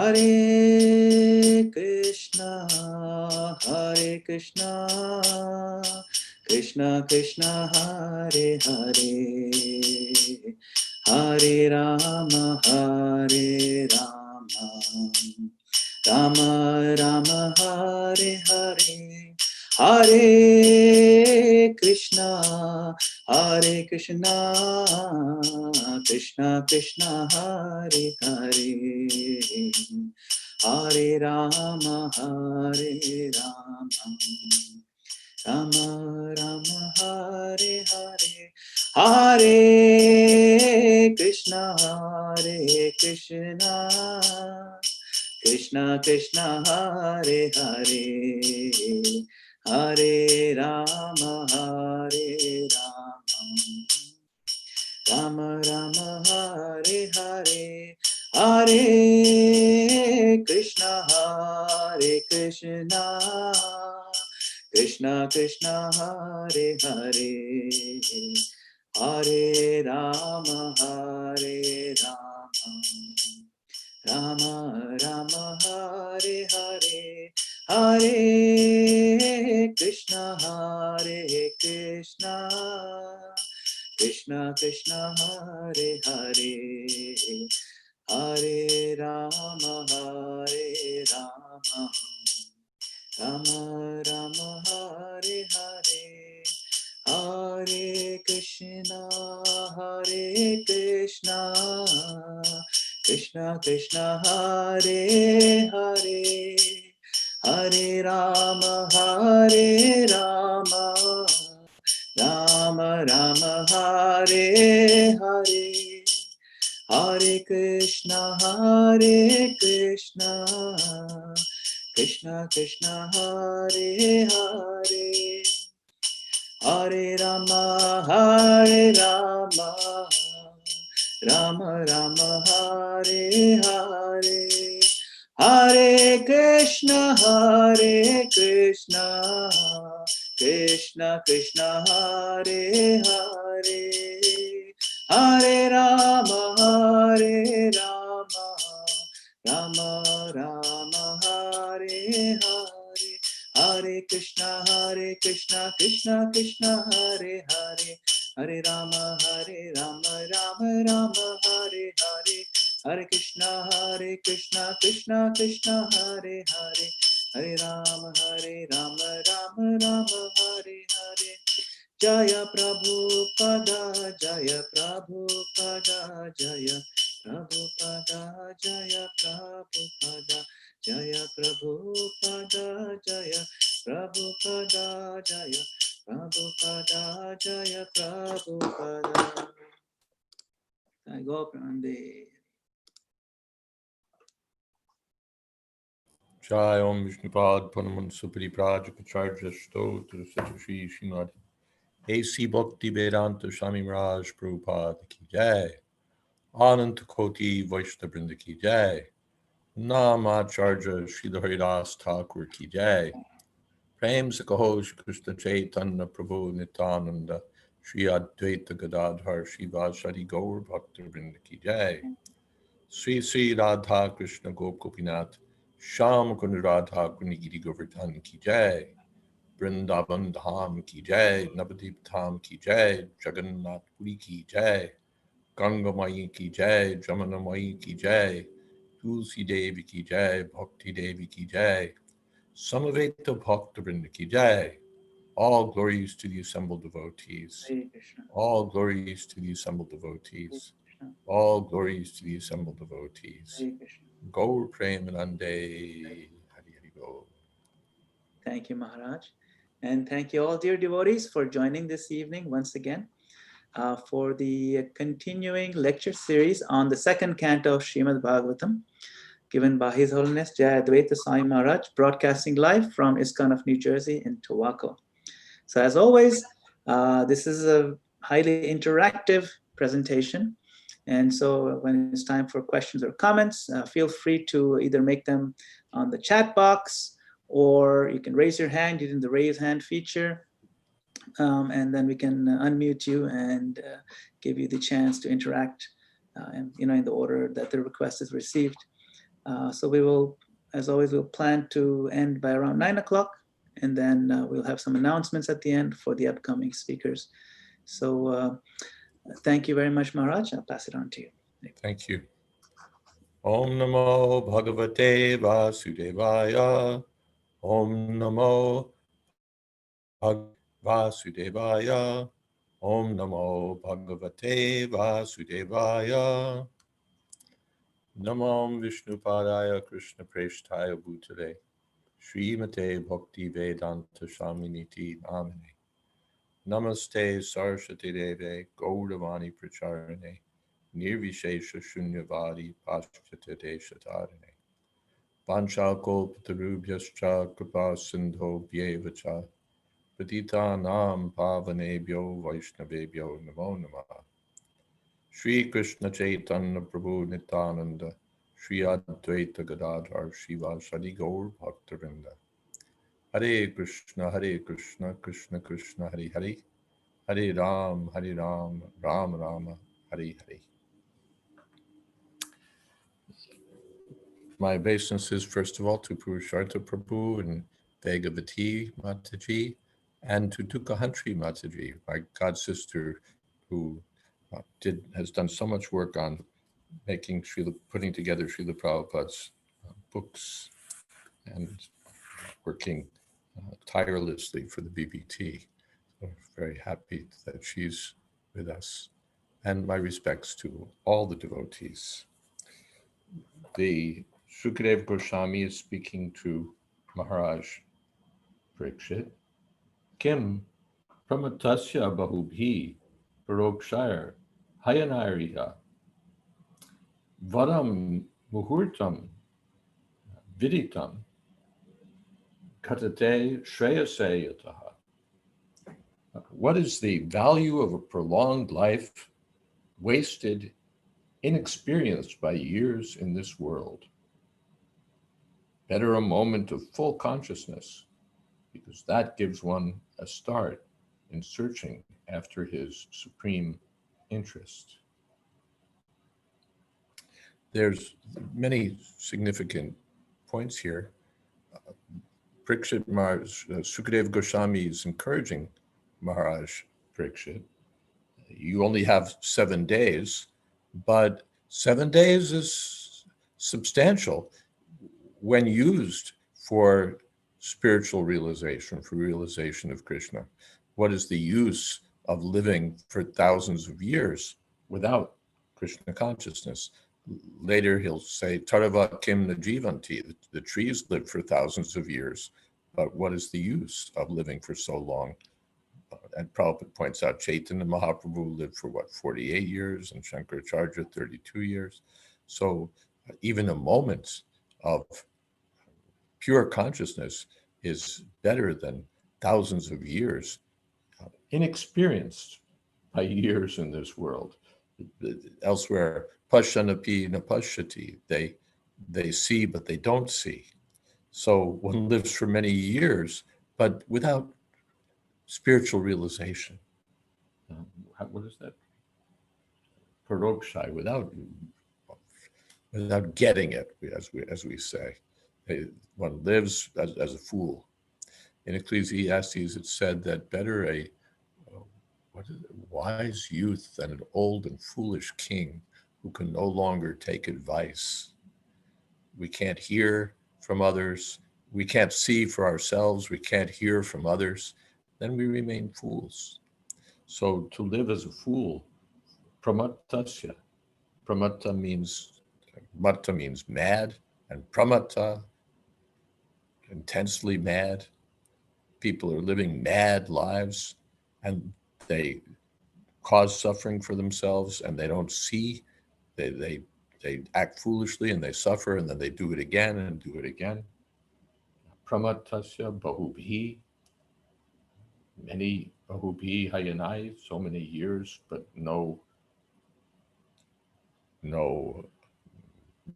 Hare Krishna, Krishna Krishna, Hare Hare, Hare Rama, Rama Rama, Hare Hare, Hare Krishna, Krishna Krishna, Hare Hare, Hare Rama, Rama Rama, Hare Hare, Hare Krishna, Krishna Krishna, Hare Hare, Hare Rama, Rama Rama, Hare Hare, Hare Krishna, Krishna Krishna, Hare Hare, Hare Rama, Rama Rama, Hare Hare, Hare Krishna, Krishna Krishna, Hare Hare, Hare Rama, Rama Rama, Hare Hare, Hare Krishna, Krishna Krishna, Hare Hare, Hare Rama, Rama Rama, Hare Hare, Hare Krishna, Krishna Krishna, Hare Hare, Hare Rama, Rama Rama, Hare Hare, Hare Krishna, Krishna Krishna, Hare Hare, Hare Rama, Rama Rama, Hare Hare, Hare Krishna, Krishna Krishna, Hare Hare, Hare Rama, Rama Rama, Hare Hare, Hare Krishna, Krishna Krishna, Hare Hare, Hare Rama, Rama Rama, Hare Hare. Jaya Prabhupada, Jaya Prabhupada, Jaya Prabhupada, Jaya Prabhupada, Jaya Prabhupada, Jaya Prabhupada, Jaya Prabhupada, Jaya Prabhupada. I go Pranande. Jai Om Vishnupad Panaman Supri Prajapacharya Stotra Satashri Srimad A.C. Bhakti Vedanta Swami Raj Prabhupada Ki Jai Ananta Koti Vaishnavrinda Ki Jai Nam Acharya Srila Haridas Thakur Ki Jai Prem Sakaho Shri Krishna Chaitanya Prabhu Nityananda Shri Advaita Gadadhar Shri Vashadi Gaur Bhaktavrinda Ki Jai Sri Sri Radha Krishna Gopinath Sham Kund Radha Kunigiri Govardhan Ki Jai Vrindavan Dham Ki Jai Navadip Dham Ki Jai Jagannath Puri Ki Jai Ganga Mai Ki Jai Jamana Mai Ki Jai Tulsi Devi Ki Jai Bhakti Devi Ki Jai Samaveta Bhaktivinoda Ki Jai. All glories to the assembled devotees. All glories to the assembled devotees. All glories to the assembled devotees. Gaur Premanande Hari Hari Bol. Thank you, Maharaj. And thank you all, dear devotees, for joining this evening once again for the continuing lecture series on the second canto of Srimad Bhagavatam, given by His Holiness Jayadvaita Swami Maharaj, broadcasting live from ISKCON of New Jersey in Towaco. So as always, this is a highly interactive presentation. And so when it's time for questions or comments, feel free to either make them on the chat box, or you can raise your hand using the raise hand feature. And then we can unmute you and give you the chance to interact in the order that the request is received. So we will, as always, we'll plan to end by around 9 o'clock, and then we'll have some announcements at the end for the upcoming speakers. So thank you very much, Maharaj. I'll pass it on to you. Thank you. Om Namo Bhagavate Vasudevaya. Om Namo Vasudevaya. Om Namo Bhagavate Vasudevaya. Namam Vishnupadaya Krishna Preshtaya Bhutale Srimate Bhakti Vedanta Shaminiti Namane Namaste Saraswati Deve Gauravani Pracharane Nirvishesha Shunyavadi Paschata Deshatarane Vanchako Patarubhyascha Kripa Sindho Bhyevacha Patita Nam Pavanebhyo Vaishnavebhyo Namo Namaha Shri Krishna Chaitanya Prabhu Nityananda Shri Advaita Gadadhar Shivasadi Gaur Bhaktavinda Hare Krishna Krishna Krishna Hare Hare Hare Ram Ram Rama Hare Hare. My obeisances, first of all, to Purushartha Prabhu and Bhagavati Mataji, and to Tukahantri Mataji, my god sister, who has done so much work on putting together Srila Prabhupada's books and working tirelessly for the BBT. So very happy that she's with us. And my respects to all the devotees. The Sukadev Goswami is speaking to Maharaj Parikshit. Kim Pramatasya Bahubhi Parokshire Hayanariha Vadam Muhurtam Viditam Katate Shreyasayataha. What is the value of a prolonged life wasted, inexperienced by years in this world? Better a moment of full consciousness, because that gives one a start in searching after his supreme interest. There's many significant points here. Parikshit Maharaj, Sukadev Goswami is encouraging Maharaj Parikshit. You only have 7 days, but 7 days is substantial when used for spiritual realization, for realization of Krishna. What is the use of living for thousands of years without Krishna consciousness? Later he'll say, Tarava kim na jivanti, the trees live for thousands of years, but what is the use of living for so long? And Prabhupada points out Chaitanya Mahaprabhu lived for 48 years, and Shankaracharya 32 years. So even a moment of pure consciousness is better than thousands of years inexperienced by years in this world. Elsewhere, Pashyanapi Napashyati, they see but they don't see. So one lives for many years, but without spiritual realization. What is that? Parokshai, without getting it, as we say. One lives as a fool. In Ecclesiastes, it's said that better a wise youth than an old and foolish king who can no longer take advice. We can't hear from others. We can't see for ourselves. We can't hear from others. Then we remain fools. So to live as a fool, pramatasya. Pramata means mad, and pramata, intensely mad. People are living mad lives, and they cause suffering for themselves, and they don't see. They act foolishly, and they suffer, and then they do it again and do it again. Pramatasya bahubhi, many bahubhi hayanai, so many years, but no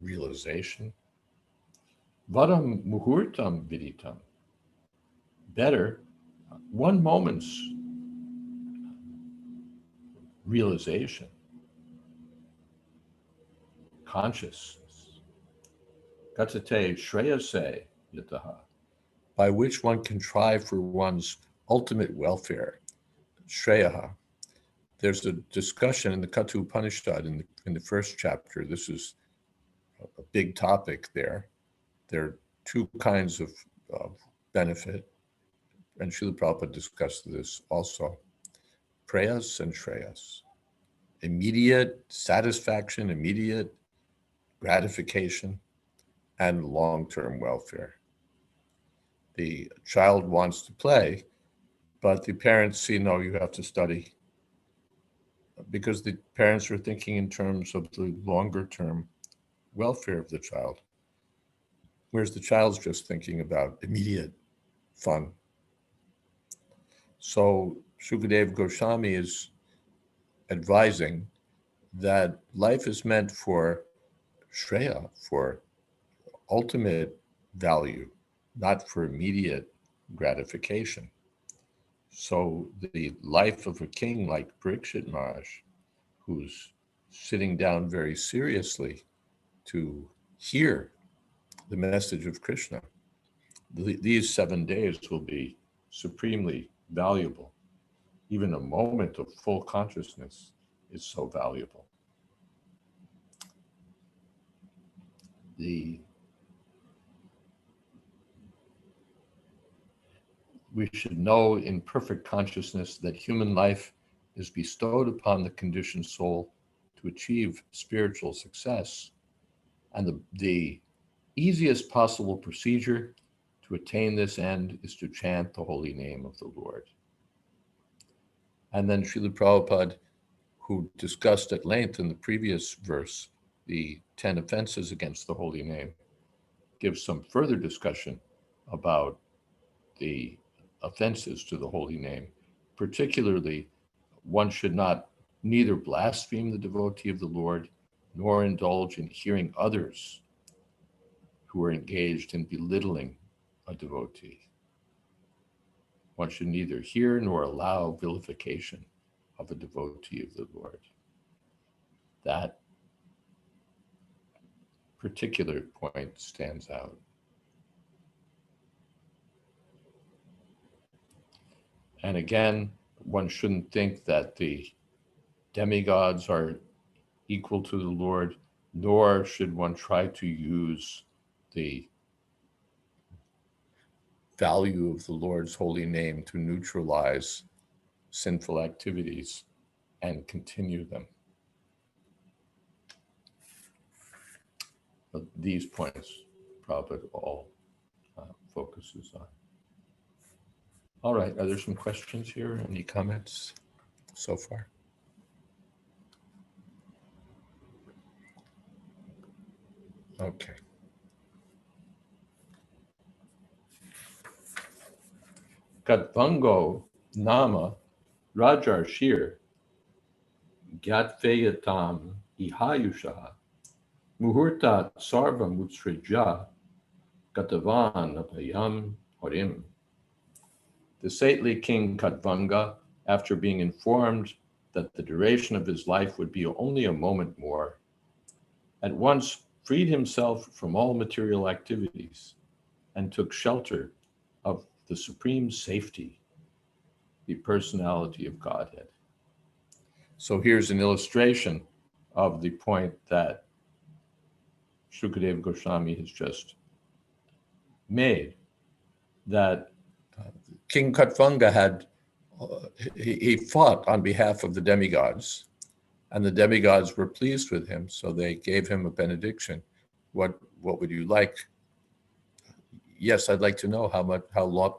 realization. Vadam muhurtam viditam. Better, one moment's realization, consciousness. Gatate Shreyase Yataha, by which one can try for one's ultimate welfare. Shreyaha. There's a discussion in the Katha Upanishad in the first chapter. This is a big topic there. There are two kinds of benefit, and Srila Prabhupada discussed this also. Prayas and Shreyas. Immediate satisfaction, immediate gratification, and long-term welfare. The child wants to play, but the parents see, no, you have to study, because the parents are thinking in terms of the longer-term welfare of the child, whereas the child's just thinking about immediate fun. So Shukadev Goswami is advising that life is meant for Shreya, for ultimate value, not for immediate gratification. So the life of a king like Parikshit Maharaj, who's sitting down very seriously to hear the message of Krishna, these 7 days will be supremely valuable. Even a moment of full consciousness is so valuable. We should know in perfect consciousness that human life is bestowed upon the conditioned soul to achieve spiritual success, and the easiest possible procedure to attain this end is to chant the holy name of the Lord. And then Srila Prabhupada, who discussed at length in the previous verse the 10 offenses against the holy name, gives some further discussion about the offenses to the holy name. Particularly, one should not neither blaspheme the devotee of the Lord nor indulge in hearing others who are engaged in belittling a devotee. One should neither hear nor allow vilification of a devotee of the Lord. That particular point stands out. And again, one shouldn't think that the demigods are equal to the Lord, nor should one try to use the value of the Lord's holy name to neutralize sinful activities and continue them. But these points Prabhupada all focuses on. All right, are there some questions here? Any comments so far? Okay. Katvango Nama Rajar Shir Gyatveyatam Ihayusha Muhurtat Sarva Mutsrija Gatavan Apayam Horim. The saintly king Katvanga, after being informed that the duration of his life would be only a moment more, at once freed himself from all material activities and took shelter of the supreme safety, the personality of Godhead. So here's an illustration of the point that Shukadev Goswami has just made, that King Katvanga had, he fought on behalf of the demigods, and the demigods were pleased with him, so they gave him a benediction. What would you like? Yes, I'd like to know how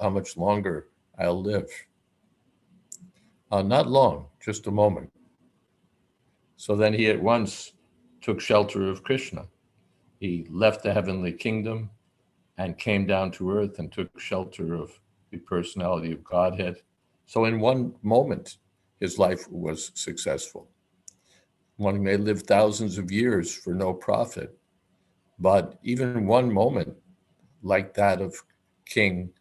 much longer I'll live. Not long, just a moment. So then he at once took shelter of Krishna. He left the heavenly kingdom and came down to earth and took shelter of the personality of Godhead. So in one moment, his life was successful. One may live thousands of years for no profit, but even one moment like that of King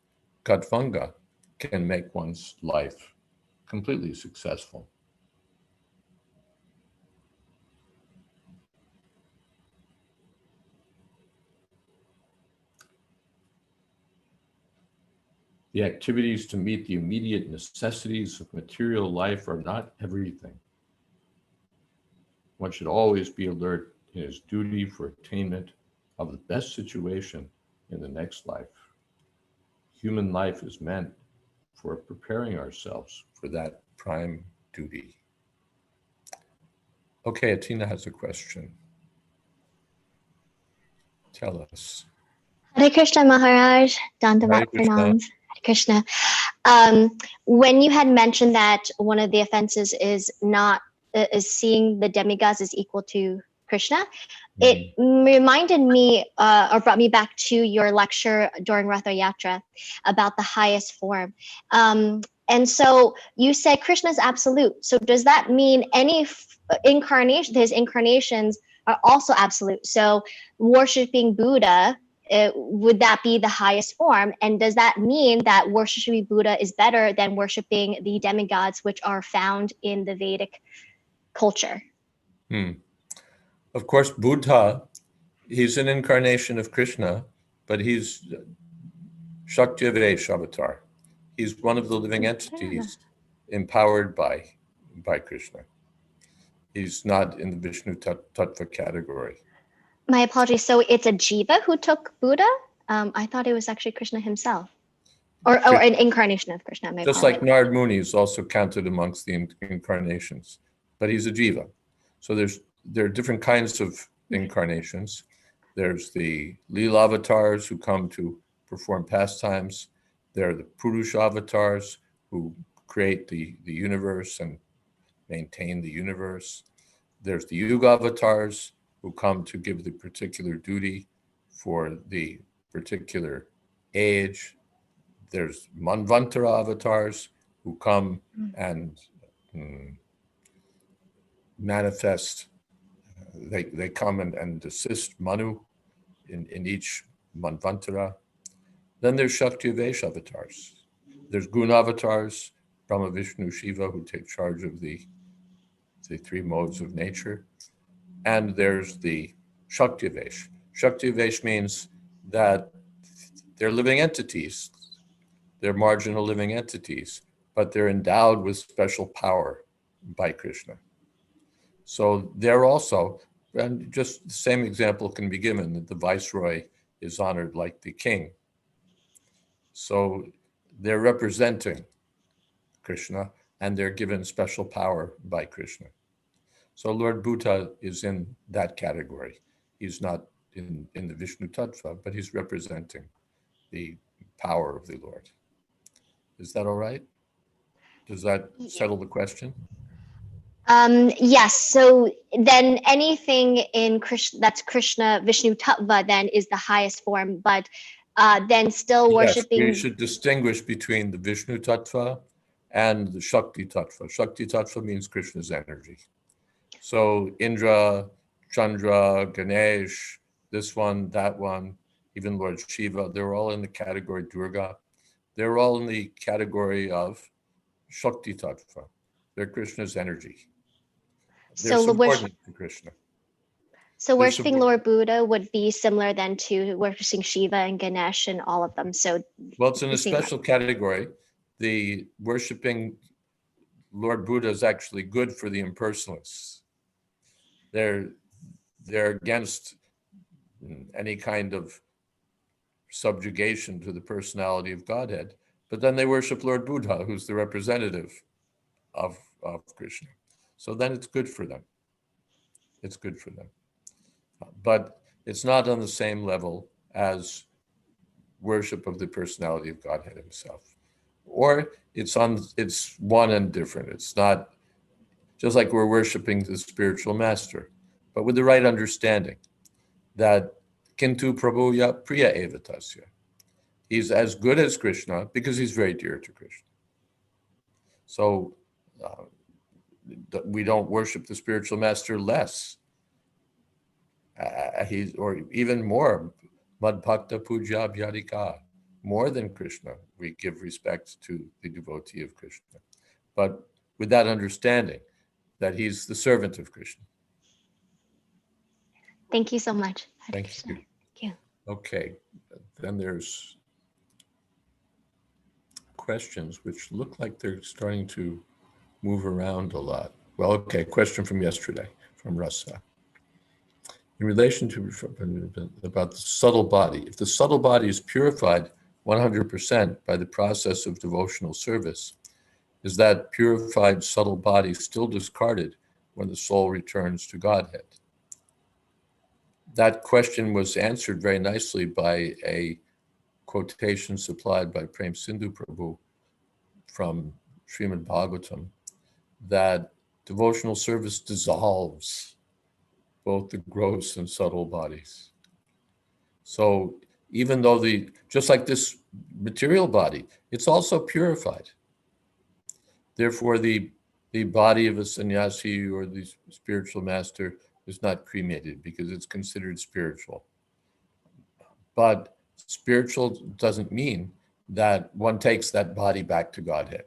Katvanga can make one's life completely successful. The activities to meet the immediate necessities of material life are not everything. One should always be alert in his duty for attainment of the best situation in the next life. Human life is meant for preparing ourselves for that prime duty. Okay, Atina has a question. Tell us. Hare Krishna Maharaj, Hare Dandavat Krishna. pranams. Hare Krishna. When you had mentioned that one of the offenses is not is seeing the demigods as equal to Krishna, it reminded me or brought me back to your lecture during Ratha Yatra about the highest form. And so you said Krishna is absolute. So does that mean any incarnation, his incarnations are also absolute? So worshiping Buddha, would that be the highest form? And does that mean that worshiping Buddha is better than worshiping the demigods, which are found in the Vedic culture? Of course, Buddha, he's an incarnation of Krishna, but he's Shaktivesh avatar. He's one of the living entities empowered by Krishna. He's not in the Vishnu Tattva category. My apologies. So it's a jiva who took Buddha? I thought it was actually Krishna himself, or an incarnation of Krishna. Just like Narad Muni is also counted amongst the incarnations, but he's a jiva. So there are different kinds of incarnations. There's the Leela avatars who come to perform pastimes. There are the Purusha avatars who create the universe and maintain the universe. There's the Yuga avatars who come to give the particular duty for the particular age. There's Manvantara avatars who come and manifest. They come and assist Manu in each Manvantara. Then there's Shaktivesh avatars. There's Guna avatars, Brahma, Vishnu, Shiva, who take charge of the three modes of nature. And there's the Shaktivesh. Shaktivesh means that they're living entities. They're marginal living entities, but they're endowed with special power by Krishna. So they're also, and just the same example can be given, that the viceroy is honored like the king. So they're representing Krishna and they're given special power by Krishna. So Lord Buddha is in that category. He's not in the Vishnu Tattva, but he's representing the power of the Lord. Is that all right? Does that settle the question? Yes. So then anything in Krishna that's Krishna Vishnu Tattva then is the highest form, but then still worshiping. Yes, we should distinguish between the Vishnu Tattva and the Shakti Tattva. Shakti Tattva means Krishna's energy. So Indra, Chandra, Ganesh, this one, that one, even Lord Shiva, they're all in the category Durga. They're all in the category of Shakti Tattva. They're Krishna's energy. They're subordinate to Krishna. So worshiping Lord Buddha would be similar then to worshiping Shiva and Ganesh and all of them. So well, it's in a special category. The worshiping Lord Buddha is actually good for the impersonalists. They're against any kind of subjugation to the personality of Godhead, but then they worship Lord Buddha, who's the representative of Krishna. So then it's good for them. It's good for them. But it's not on the same level as worship of the personality of Godhead himself. Or it's one and different. It's not just like we're worshiping the spiritual master, but with the right understanding that Canto Prabhuya Priya Evatasya. He's as good as Krishna because he's very dear to Krishna. So we don't worship the spiritual master less. Or even more, Madbhakta Puja Vyadika, more than Krishna. We give respect to the devotee of Krishna, but with that understanding that he's the servant of Krishna. Thank you so much. Thank you. Okay, then there's questions which look like they're starting to move around a lot. Well, okay, question from yesterday from Rasa. In relation to about the subtle body, if the subtle body is purified 100% by the process of devotional service, is that purified subtle body still discarded when the soul returns to Godhead? That question was answered very nicely by a quotation supplied by Prem Sindhu Prabhu from Srimad Bhagavatam, that devotional service dissolves both the gross and subtle bodies. So even though just like this material body, it's also purified. Therefore, the body of a sannyasi or the spiritual master is not cremated because it's considered spiritual. But spiritual doesn't mean that one takes that body back to Godhead.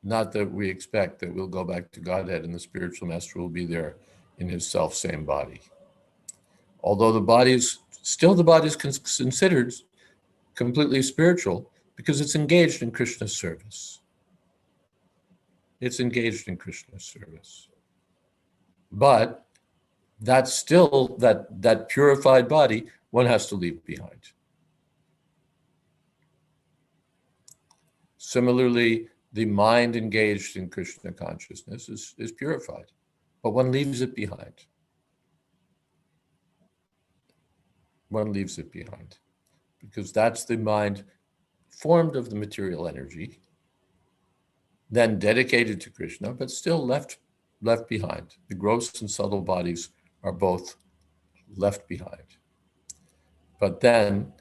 Not that we expect that we'll go back to Godhead and the spiritual master will be there in his self-same body. Although the body is considered completely spiritual because it's engaged in Krishna's service. It's engaged in Krishna's service. But that's still, that purified body, one has to leave behind. Similarly, the mind engaged in Krishna consciousness is purified, but one leaves it behind. One leaves it behind because that's the mind formed of the material energy, then dedicated to Krishna, but still left behind. The gross and subtle bodies are both left behind. But then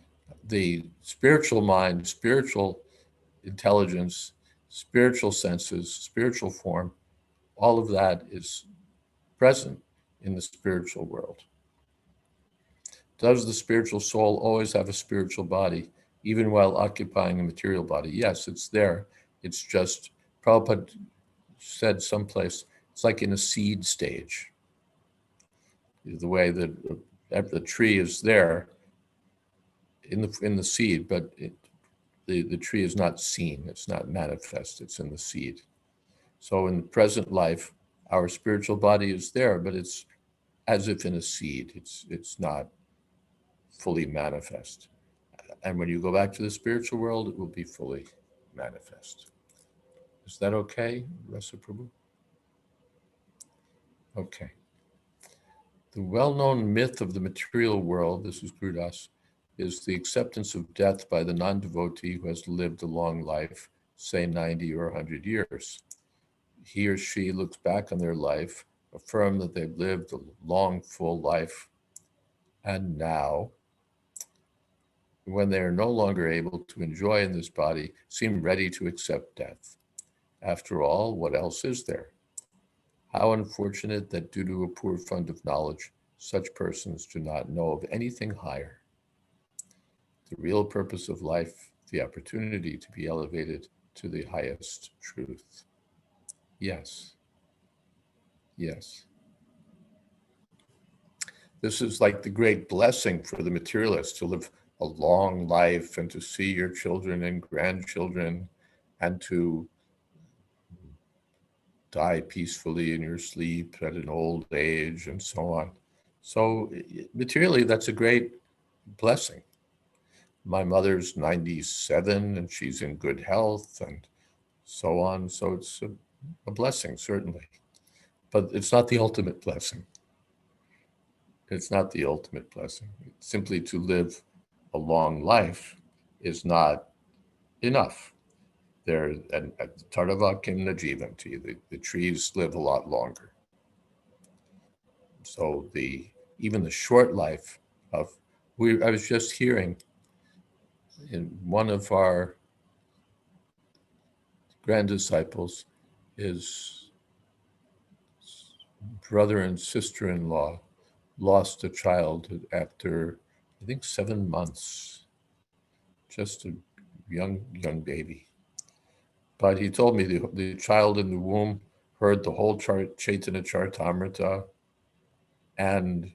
the spiritual mind, spiritual intelligence, spiritual senses, spiritual form, all of that is present in the spiritual world. Does the spiritual soul always have a spiritual body, even while occupying a material body? Yes, it's there. It's just, Prabhupada said someplace, it's like in a seed stage. The way that the tree is there in the seed, but the tree is not seen, it's not manifest, it's in the seed. So in the present life, our spiritual body is there, but it's as if in a seed. It's not fully manifest. And when you go back to the spiritual world, it will be fully manifest. Is that okay, Rasa Prabhu? Okay. The well-known myth of the material world, this is Gurudas, is the acceptance of death by the non-devotee who has lived a long life, say 90 or 100 years. He or she looks back on their life, affirm that they've lived a long, full life, and now, when they are no longer able to enjoy in this body, seem ready to accept death. After all, what else is there? How unfortunate that due to a poor fund of knowledge, such persons do not know of anything higher. The real purpose of life, the opportunity to be elevated to the highest truth. Yes. Yes. This is like the great blessing for the materialist, to live a long life and to see your children and grandchildren and to die peacefully in your sleep at an old age and so on. So materially, that's a great blessing. My mother's 97 and she's in good health and so on. So it's a blessing, certainly. But it's not the ultimate blessing. It's not the ultimate blessing. Simply to live a long life is not enough. There, and Tardavakim Najivanti, the trees live a lot longer. So even the short life of, I was just hearing in one of our grand disciples, his brother and sister-in-law lost a child after, I think, 7 months, just a young baby. But he told me the child in the womb heard the whole Chaitanya Charitamrita, and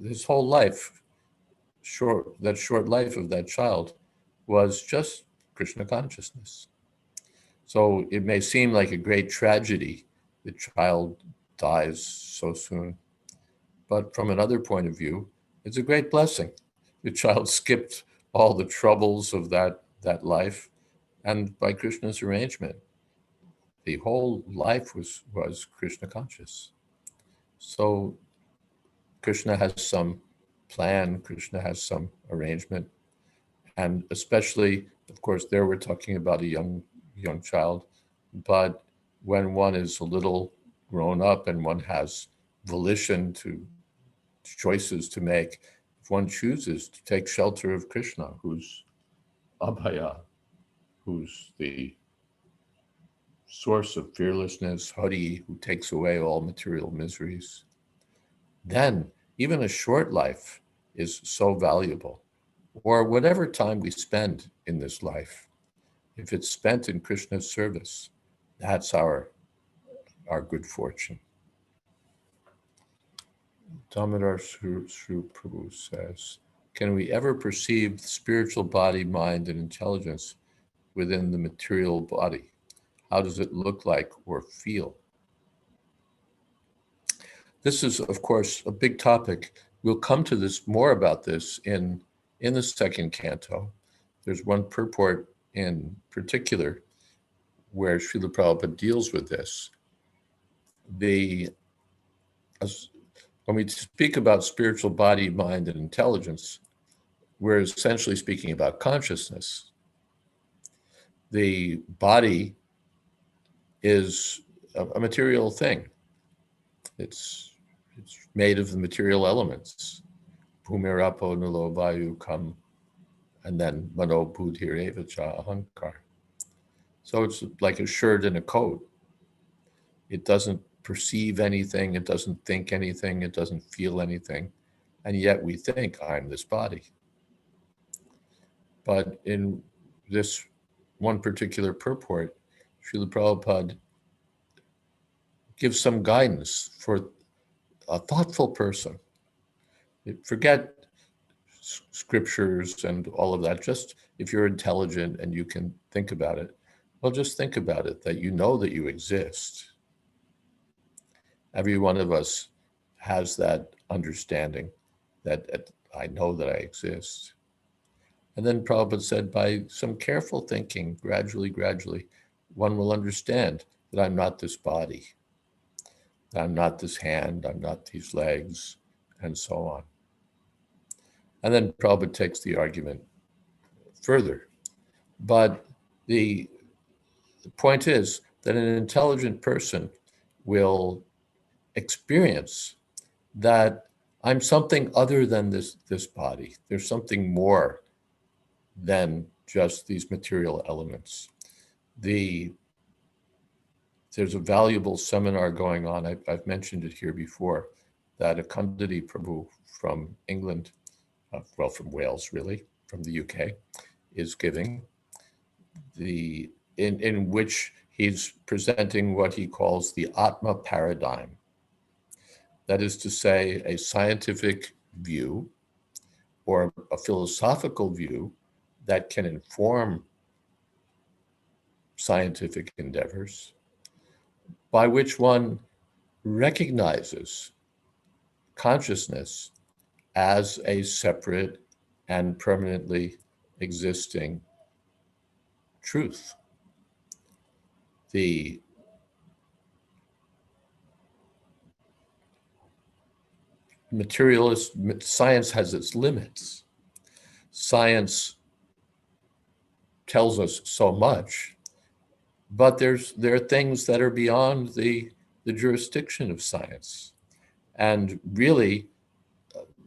his whole life, that short life of that child was just Krishna consciousness. So it may seem like a great tragedy the child dies so soon, but from another point of view, it's a great blessing. The child skipped all the troubles of that life, and by Krishna's arrangement, the whole life was Krishna conscious. So Krishna has some plan, Krishna has some arrangement, and especially, of course, there we're talking about a young child, but when one is a little grown up and one has volition to choices to make, if one chooses to take shelter of Krishna, who's Abhaya, who's the source of fearlessness, Hari, who takes away all material miseries, then even a short life is so valuable. Or whatever time we spend in this life, if it's spent in Krishna's service, that's our good fortune. Damodar Sri Prabhu says, can we ever perceive the spiritual body, mind, and intelligence within the material body? How does it look like or feel? This is, of course, a big topic. We'll come to this more about this in the second canto. There's one purport in particular where Srila Prabhupada deals with this. When we speak about spiritual body, mind, and intelligence, we're essentially speaking about consciousness. The body is a material thing. It's made of the material elements. Bhumirapo nalo vayu kam, and then mano buddhir eva cha ahankar. So it's like a shirt and a coat. It doesn't perceive anything, it doesn't think anything, it doesn't feel anything, and yet we think, I'm this body. But in this one particular purport, Srila Prabhupada gives some guidance for a thoughtful person. Forget scriptures and all of that. Just if you're intelligent and you can think about it, well, just think about it, that you know that you exist. Every one of us has that understanding that I know that I exist. And then Prabhupada said, by some careful thinking, gradually, one will understand that I'm not this body, that I'm not this hand, I'm not these legs, and so on. And then Prabhupada takes the argument further. But the point is that an intelligent person will experience that I'm something other than this body. There's something more than just these material elements. There's a valuable seminar going on. I've mentioned it here before, that Akandati Prabhu from England, from Wales really, from the UK, is giving, in which he's presenting what he calls the Atma paradigm. That is to say, a scientific view or a philosophical view that can inform scientific endeavors, by which one recognizes consciousness as a separate and permanently existing truth. The materialist science has its limits. Science tells us so much, but there are things that are beyond the jurisdiction of science. And really,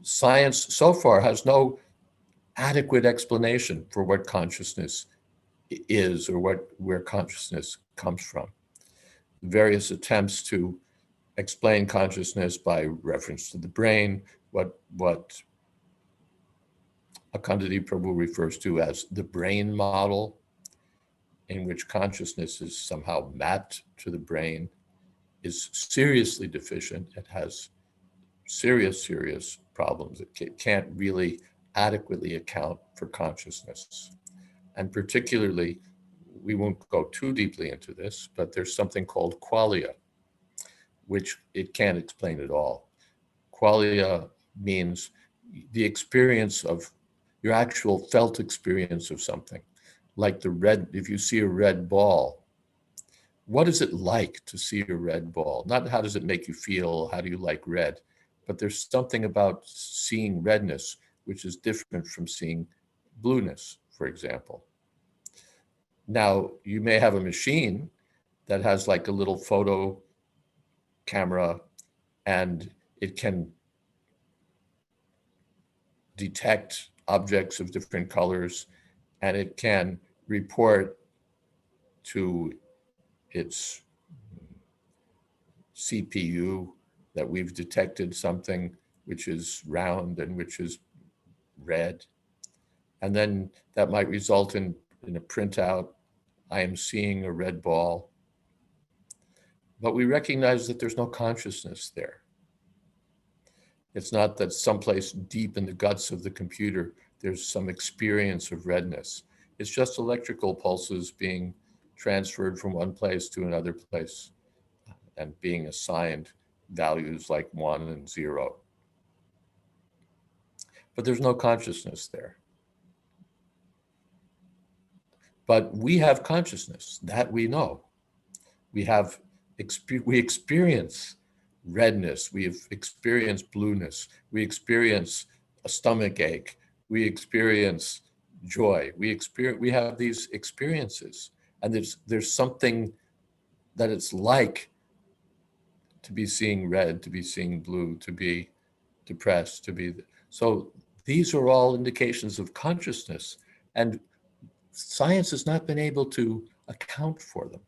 science so far has no adequate explanation for what consciousness is or where consciousness comes from. Various attempts to explain consciousness by reference to the brain, what Akandati Prabhu refers to as the brain model, in which consciousness is somehow mapped to the brain, is seriously deficient. It has serious problems. It can't really adequately account for consciousness. And particularly, we won't go too deeply into this, but there's something called qualia, which it can't explain at all. Qualia means the experience of your actual felt experience of something. Like the red, if you see a red ball, what is it like to see a red ball? Not how does it make you feel, how do you like red, but there's something about seeing redness which is different from seeing blueness, for example. Now, you may have a machine that has like a little photo camera and it can detect objects of different colors and it can report to its CPU that we've detected something which is round and which is red. And then that might result in a printout. I am seeing a red ball. But we recognize that there's no consciousness there. It's not that someplace deep in the guts of the computer, there's some experience of redness. It's just electrical pulses being transferred from one place to another place and being assigned values like 1 and 0. But there's no consciousness there. But we have consciousness, that we know. We experience redness, we have experienced blueness, we experience a stomach ache, we experience joy, we have these experiences, and there's something that it's like to be seeing red, to be seeing blue, to be depressed, to be so these are all indications of consciousness, and science has not been able to account for them.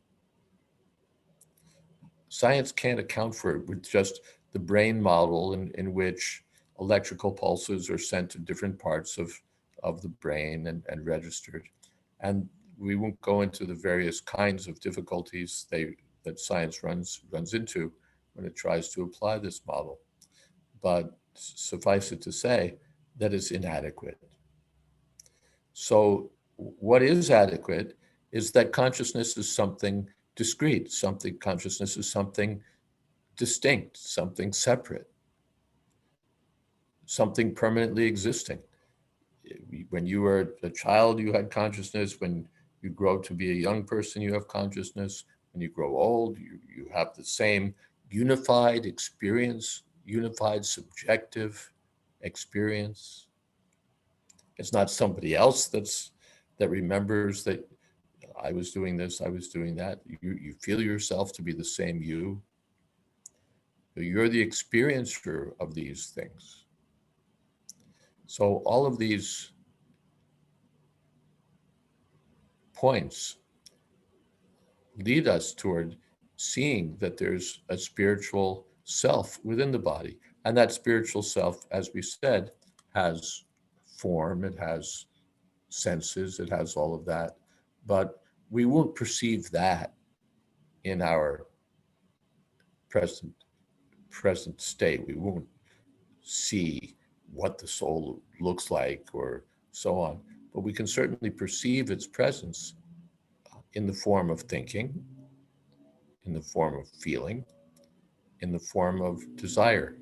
Science can't account for it with just the brain model in which electrical pulses are sent to different parts of the brain and registered. And we won't go into the various kinds of difficulties that science runs into when it tries to apply this model. But suffice it to say that it's inadequate. So what is adequate is that consciousness is something discrete, consciousness is something distinct, something separate, something permanently existing. When you were a child, you had consciousness. When you grow to be a young person, you have consciousness. When you grow old, you have the same unified experience, unified subjective experience. It's not somebody else that remembers that I was doing this, I was doing that. You feel yourself to be the same you. You're the experiencer of these things. So all of these points lead us toward seeing that there's a spiritual self within the body. And that spiritual self, as we said, has form, it has senses, it has all of that. But we won't perceive that in our present state. We won't see what the soul looks like or so on, but we can certainly perceive its presence in the form of thinking, in the form of feeling, in the form of desire.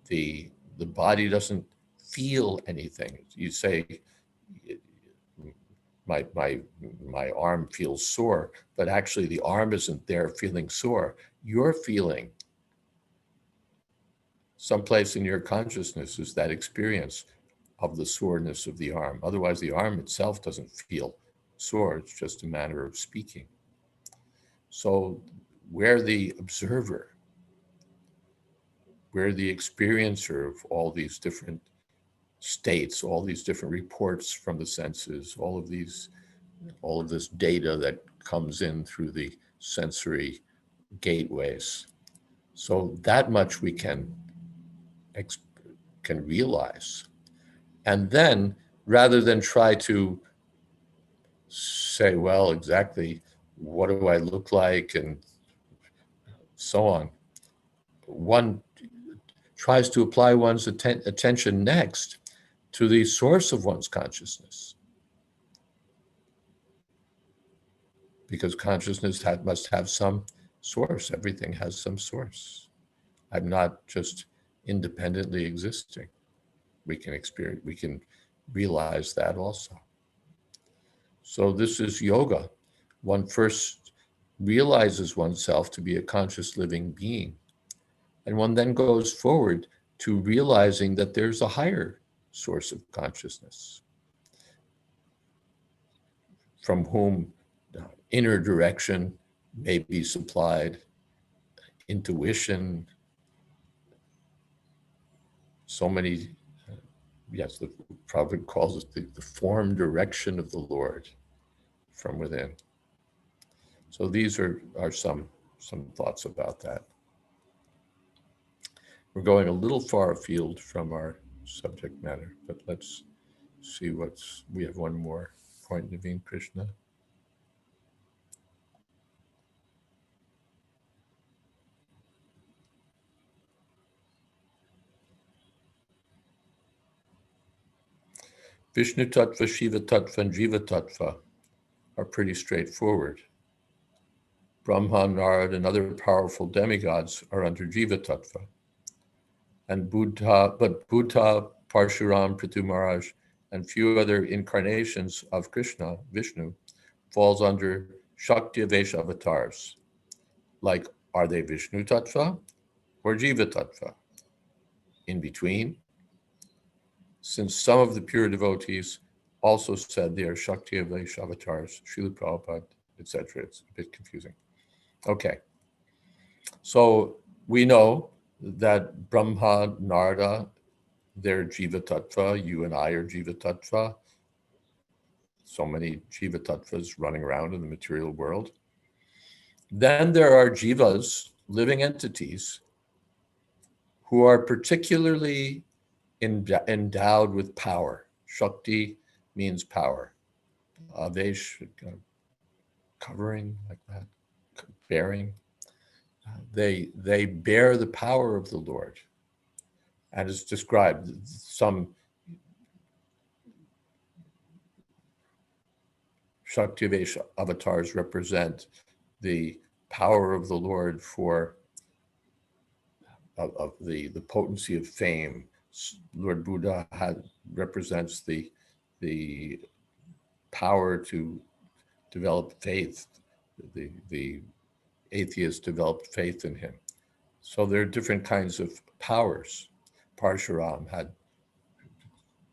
The body doesn't feel anything. You say, my arm feels sore, but actually the arm isn't there feeling sore. You're feeling someplace in your consciousness is that experience of the soreness of the arm. Otherwise, the arm itself doesn't feel sore. It's just a matter of speaking. So we're the observer. We're the experiencer of all these different states, all these different reports from the senses, all of this data that comes in through the sensory gateways. So that much we can realize. And then rather than try to say, well, exactly what do I look like and so on, one tries to apply one's attention next to the source of one's consciousness. because consciousness must have some source. Everything has some source. I'm not just independently existing. We can realize that also. So this is yoga. One first realizes oneself to be a conscious living being. And one then goes forward to realizing that there's a higher source of consciousness from whom inner direction may be supplied, intuition, so many, yes, the prophet calls it the form direction of the Lord from within. So these are some thoughts about that. We're going a little far afield from our subject matter, but let's see we have one more point, Naveen Krishna. Vishnu Tattva, Shiva Tattva, and Jiva Tattva are pretty straightforward. Brahma, Narad, and other powerful demigods are under Jiva Tattva. And Buddha, Parshuram, Prithu Maharaj, and few other incarnations of Krishna, Vishnu, falls under Shakti Vesha avatars. Like, are they Vishnu Tattva or Jiva Tattva? In between, since some of the pure devotees also said they are Shakti Vesha avatars, Srila Prabhupada, etc. It's a bit confusing. Okay, so we know that Brahma, Narada, they're Jiva Tattva, you and I are Jiva Tattva. So many Jiva Tattvas running around in the material world. Then there are Jivas, living entities, who are particularly endowed with power. Shakti means power. Avesh, covering, like that, bearing. They bear the power of the Lord. And it's described, some Shaktivesha avatars represent the power of the Lord of the potency of fame. Lord Buddha represents the power to develop faith. The atheist developed faith in him. So there are different kinds of powers. Parshuram had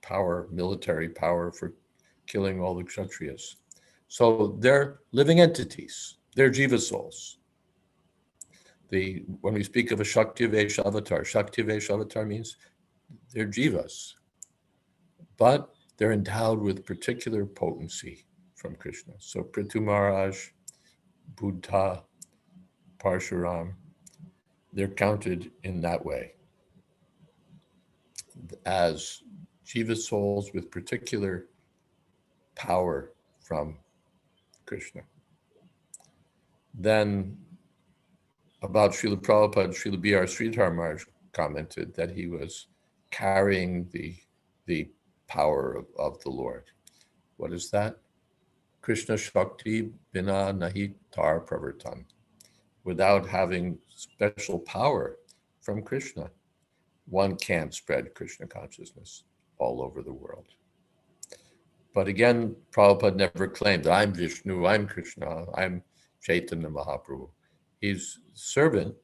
power, military power for killing all the Kshatriyas. So they're living entities. They're Jiva souls. When we speak of a Shakti Vesha avatar means they're Jivas, but they're endowed with particular potency from Krishna. So Prithu Maharaj, Buddha, Parshuram, they're counted in that way as Jiva souls with particular power from Krishna. Then about Srila Prabhupada, Srila B.R. Sridhar Maharaj commented that he was carrying the power of the Lord. What is that? Krishna Shakti Bina Nahi Tar Pravartan. Without having special power from Krishna, one can't spread Krishna consciousness all over the world. But again, Prabhupada never claimed, I'm Vishnu, I'm Krishna, I'm Chaitanya Mahaprabhu. He's servant,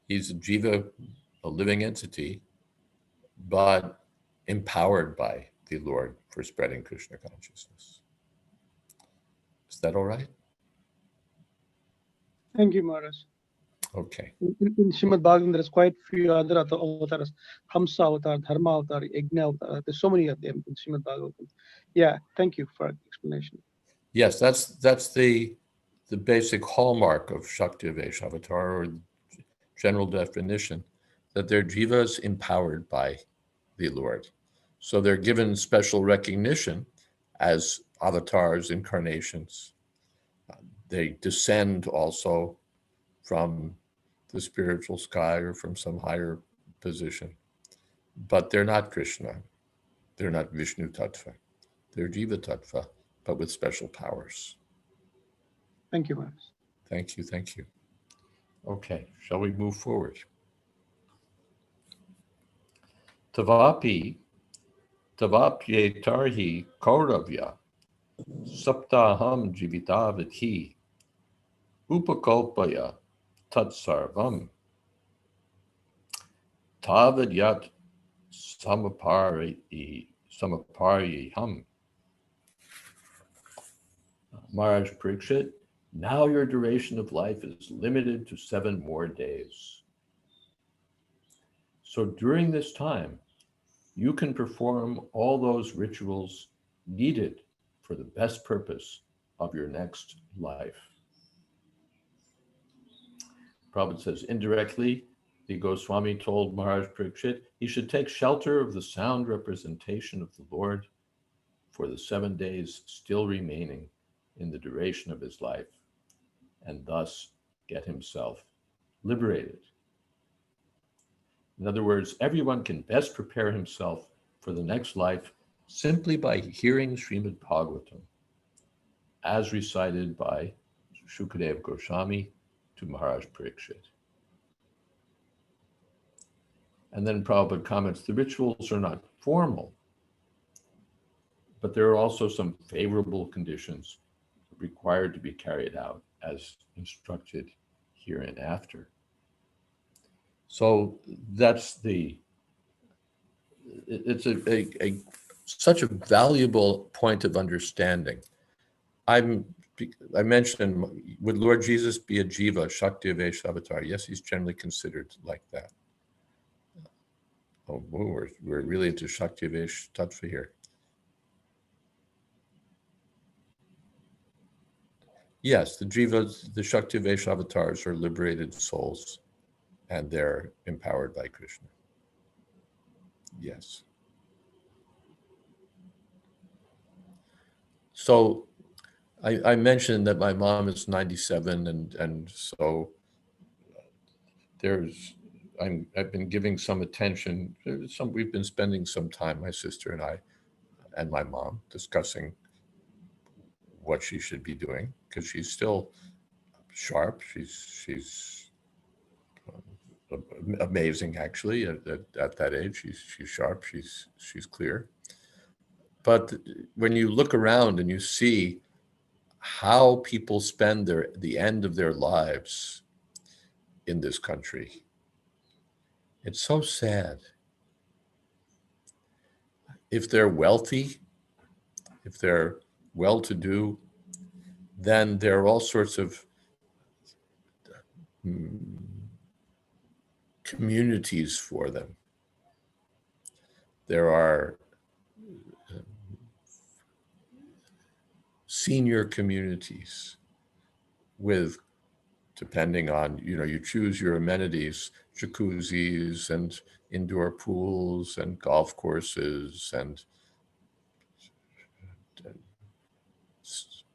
he's a jiva, a living entity, but empowered by the Lord for spreading Krishna consciousness. Is that all right? Thank you, Maharaj. Okay. In Srimad Bhagavatam, there's quite a few other avatars. Hamsa avatar, Dharma avatar, Yajna avatar. There's so many of them in Srimad Bhagavatam. Yeah, thank you for the explanation. Yes, that's the basic hallmark of Shakti Vesha avatar, or general definition, that they're jivas empowered by the Lord. So they're given special recognition as avatars, incarnations. They descend also from the spiritual sky or from some higher position. But they're not Krishna. They're not Vishnu Tattva. They're Jiva Tattva, but with special powers. Thank you, Maharaj. Thank you, thank you. Okay, shall we move forward? Tavapi, Tavapyetarhi Kauravya, Saptaham Jivitavati, Upakalpaya Tatsarvam, Tavadyat Samapariham. Maharaj Parikshit, now your duration of life is limited to 7 more days. So during this time, you can perform all those rituals needed for the best purpose of your next life. Prabhupada says, indirectly, the Goswami told Maharaj Parikshit he should take shelter of the sound representation of the Lord for the 7 days still remaining in the duration of his life, and thus get himself liberated. In other words, everyone can best prepare himself for the next life simply by hearing Srimad Bhagavatam, as recited by Shukadeva Goswami to Maharaj Parikshit. And then Prabhupada comments, the rituals are not formal, but there are also some favorable conditions required to be carried out as instructed hereinafter. So that's it's such a valuable point of understanding. I mentioned, would Lord Jesus be a jiva, Shakti Avesh avatar? Yes, he's generally considered like that. Oh, we're really into Shakti Avesh Tattva here. Yes, the jivas, the Shakti Avesh avatars are liberated souls, and they're empowered by Krishna. Yes. So I mentioned that my mom is 97, and so I've been giving some attention. We've been spending some time, my sister and I, and my mom, discussing what she should be doing, because she's still sharp. She's amazing, actually. At that age, she's sharp. She's clear. But when you look around and you see how people spend the end of their lives in this country, it's so sad. If they're wealthy, if they're well-to-do, then there are all sorts of communities for them. There are senior communities with, depending on, you choose your amenities, jacuzzis and indoor pools and golf courses and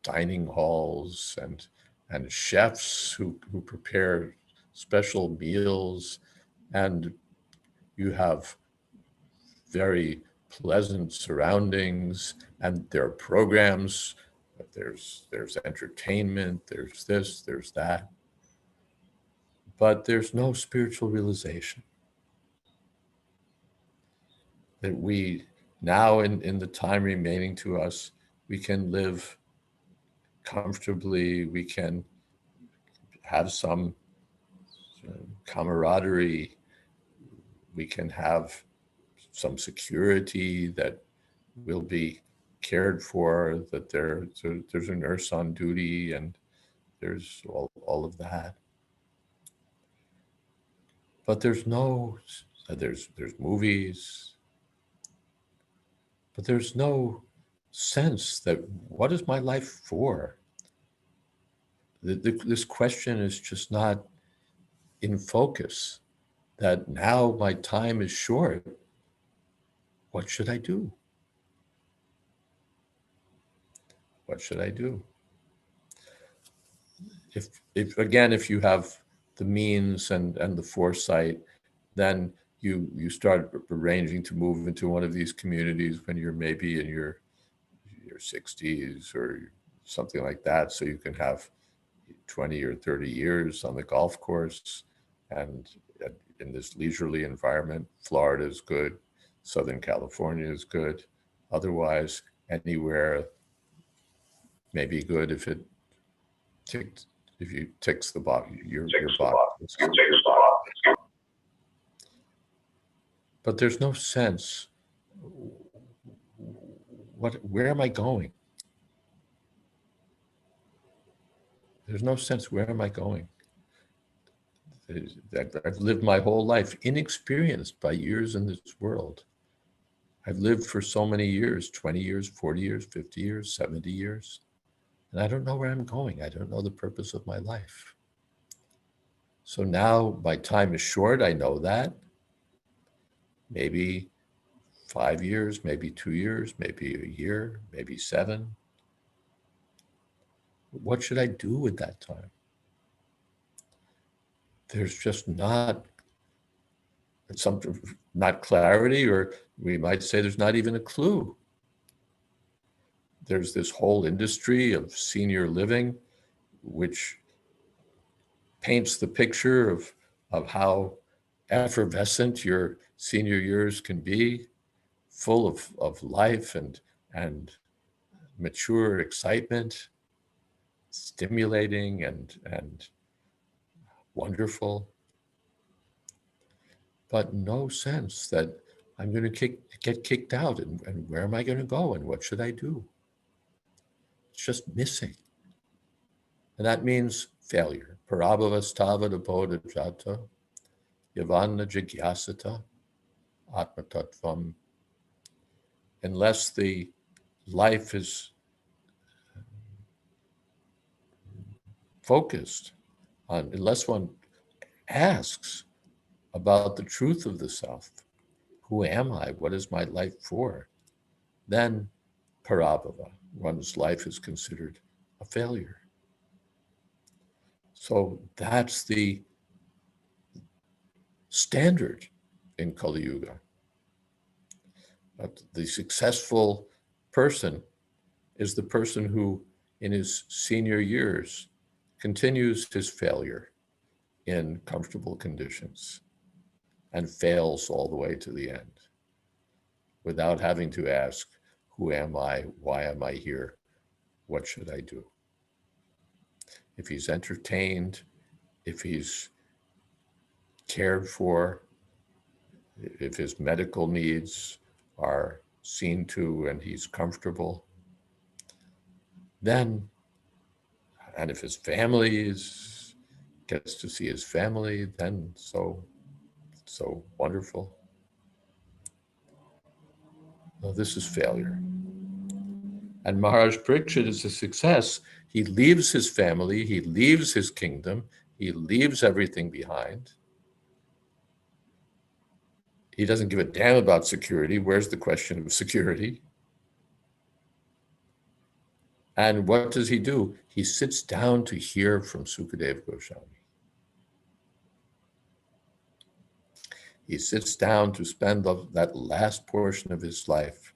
dining halls and chefs who prepare special meals, and you have very pleasant surroundings, and there are programs, there's entertainment, there's this, there's that, but there's no spiritual realization that we now, in the time remaining to us, we can live comfortably, we can have some camaraderie, we can have some security, that we'll be cared for, that there's a nurse on duty, and there's all of that. But there's movies, but there's no sense that, what is my life for? This question is just not in focus, that now my time is short. What should I do? What should I do? If you have the means and the foresight, then you start arranging to move into one of these communities when you're maybe in your 60s or something like that, so you can have 20 or 30 years on the golf course and in this leisurely environment. Florida is good. Southern California is good. Otherwise, anywhere may be good if it ticks the box, your box. But there's no sense. Where am I going? There's no sense. Where am I going? I've lived my whole life inexperienced by years in this world. I've lived for so many years, 20 years, 40 years, 50 years, 70 years. And I don't know where I'm going. I don't know the purpose of my life. So now my time is short. I know that. Maybe 5 years, maybe 2 years, maybe a year, maybe 7. What should I do with that time? There's just not clarity, or we might say there's not even a clue. There's this whole industry of senior living, which paints the picture of how effervescent your senior years can be, full of life and mature excitement, stimulating and wonderful, but no sense that I'm going to get kicked out, and where am I going to go, and what should I do? It's just missing. And that means failure. Parabhavastava bodha jata, yavana jigyasata, atmatattvam. Unless the life is focused on, unless one asks about the truth of the self, who am I? What is my life for? Then parabhava, one's life is considered a failure. So that's the standard in Kali Yuga. But the successful person is the person who, in his senior years, continues his failure in comfortable conditions and fails all the way to the end without having to ask, who am I? Why am I here? What should I do? If he's entertained, if he's cared for, if his medical needs are seen to and he's comfortable, then, and if his family gets to see his family, then so wonderful. No, this is failure. And Maharaj Parikshit is a success. He leaves his family, he leaves his kingdom, he leaves everything behind. He doesn't give a damn about security. Where's the question of security? And what does he do? He sits down to hear from Sukadeva Goswami. He sits down to spend that last portion of his life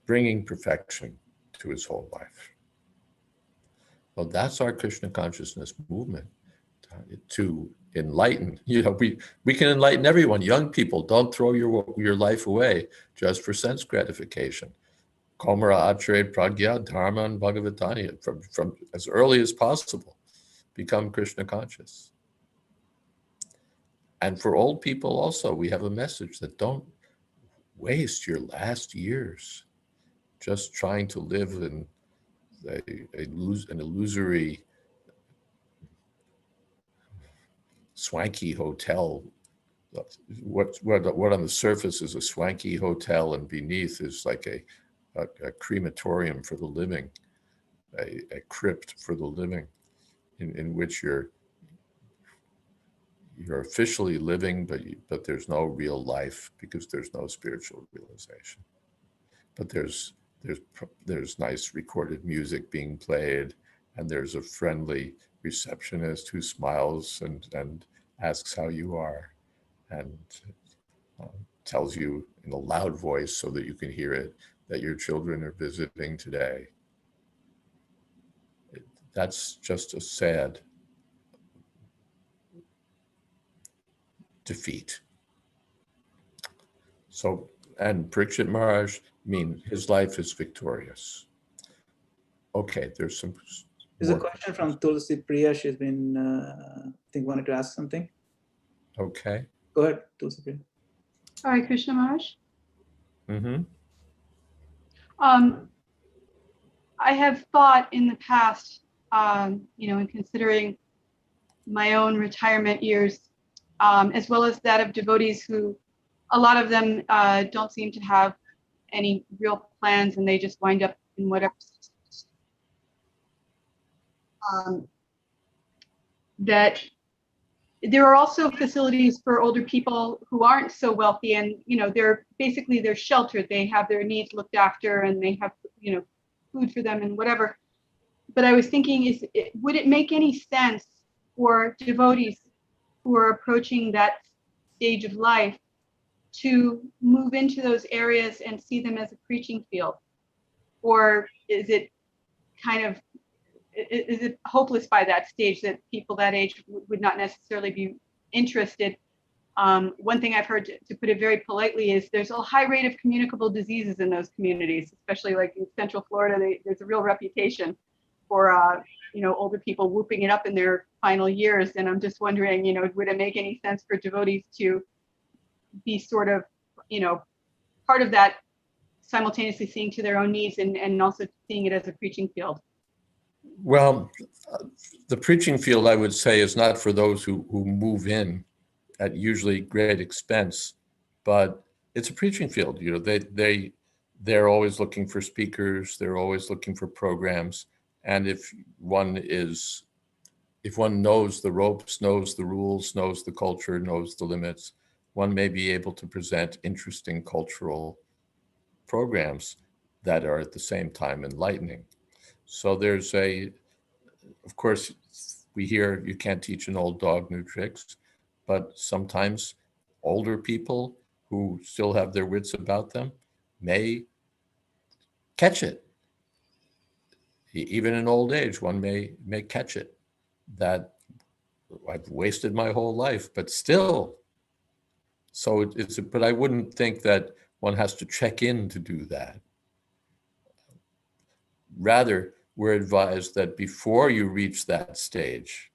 bringing perfection to his whole life. Well, that's our Krishna consciousness movement, to enlighten. We can enlighten everyone. Young people, don't throw your life away just for sense gratification. Komara Atre Pragya Dharma and Bhagavatani, from as early as possible, become Krishna conscious. And for old people also, we have a message that don't waste your last years just trying to live in an illusory, swanky hotel. What on the surface is a swanky hotel, and beneath is like a crematorium for the living, a crypt for the living, in which you're officially living, but there's no real life because there's no spiritual realization. But there's nice recorded music being played, and there's a friendly receptionist who smiles and asks how you are, and tells you in a loud voice so that you can hear it that your children are visiting today. That's just a sad defeat. So, and Parikshit Maharaj, I mean, his life is victorious. Okay, there's some There's a more question from Tulsi Priya. She's been, I think, wanted to ask something. Okay. Go ahead, Tulsi Priya. Hare Krishna Maharaj. Mm-hmm. I have thought in the past, in considering my own retirement years, as well as that of devotees who, a lot of them don't seem to have any real plans and they just wind up in whatever. That there are also facilities for older people who aren't so wealthy, and they're sheltered. They have their needs looked after, and they have food for them and whatever. But I was thinking, would it make any sense for devotees who are approaching that stage of life to move into those areas and see them as a preaching field? Or is it is it hopeless by that stage that people that age would not necessarily be interested? One thing I've heard, to put it very politely, is there's a high rate of communicable diseases in those communities, especially like in Central Florida. There's a real reputation for older people whooping it up in their final years. And I'm just wondering, would it make any sense for devotees to be sort of, part of that, simultaneously seeing to their own needs and also seeing it as a preaching field? Well, the preaching field, I would say, is not for those who move in at usually great expense, but it's a preaching field. They're always looking for speakers. They're always looking for programs. And if one knows the ropes, knows the rules, knows the culture, knows the limits, one may be able to present interesting cultural programs that are at the same time enlightening. So of course, we hear you can't teach an old dog new tricks, but sometimes older people who still have their wits about them may catch it. Even in old age, one may catch it, that I've wasted my whole life, but still. So but I wouldn't think that one has to check in to do that. Rather, we're advised that before you reach that stage,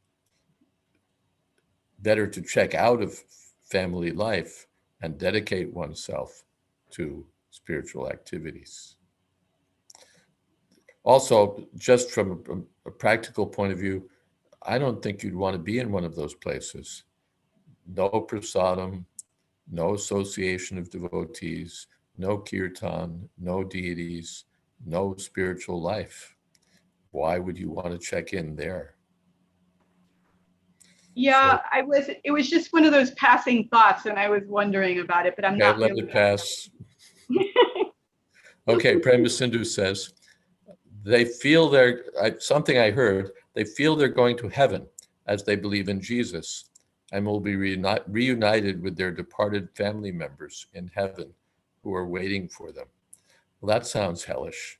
better to check out of family life and dedicate oneself to spiritual activities. Also, just from a practical point of view, I don't think you'd want to be in one of those places. No prasadam, no association of devotees, no kirtan, no deities, no spiritual life. Why would you want to check in there? Yeah, it was just one of those passing thoughts, and I was wondering about it, but I'm not let really. it pass. Okay, Prema Sindhu says, they feel something I heard, they feel they're going to heaven as they believe in Jesus and will be reunited with their departed family members in heaven who are waiting for them. Well, that sounds hellish.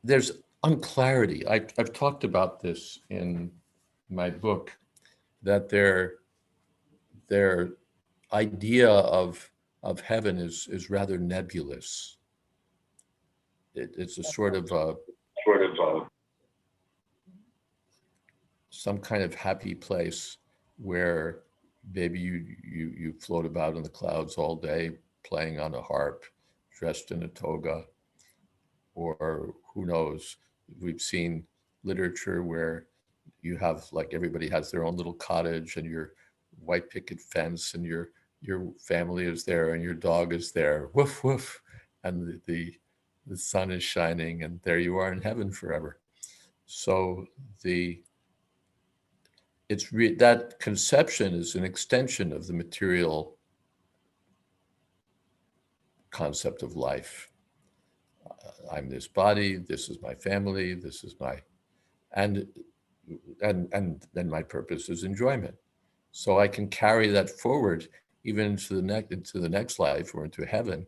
There's unclarity. I've talked about this in my book, that their idea of heaven is rather nebulous. It's a sort of some kind of happy place where maybe you float about in the clouds all day, playing on a harp, dressed in a toga, or who knows. We've seen literature where you have, like, everybody has their own little cottage and your white picket fence and your family is there and your dog is there, woof woof, and the sun is shining, and there you are in heaven forever. So that conception is an extension of the material concept of life. I'm this body, this is my family, this is my, and then my purpose is enjoyment. So I can carry that forward even into the next life or into heaven.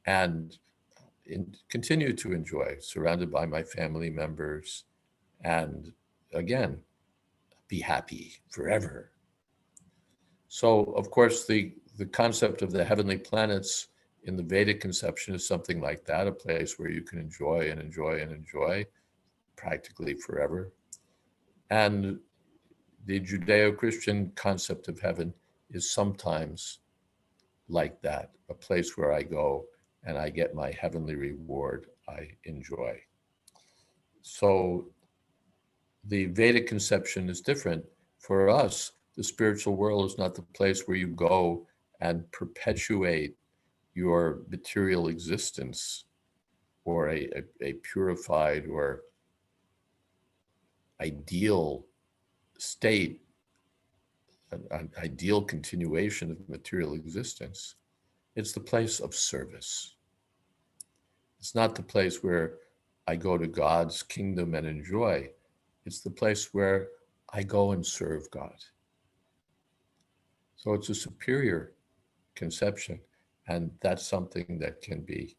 And continue to enjoy, surrounded by my family members, and again, be happy forever. So, of course, the concept of the heavenly planets in the Vedic conception is something like that, a place where you can enjoy and enjoy and enjoy practically forever. And the Judeo-Christian concept of heaven is sometimes like that, a place where I go and I get my heavenly reward I enjoy. So the Vedic conception is different. For us, the spiritual world is not the place where you go and perpetuate your material existence or a purified or ideal state, an ideal continuation of material existence. It's the place of service. It's not the place where I go to God's kingdom and enjoy. It's the place where I go and serve God. So it's a superior conception, and that's something that can be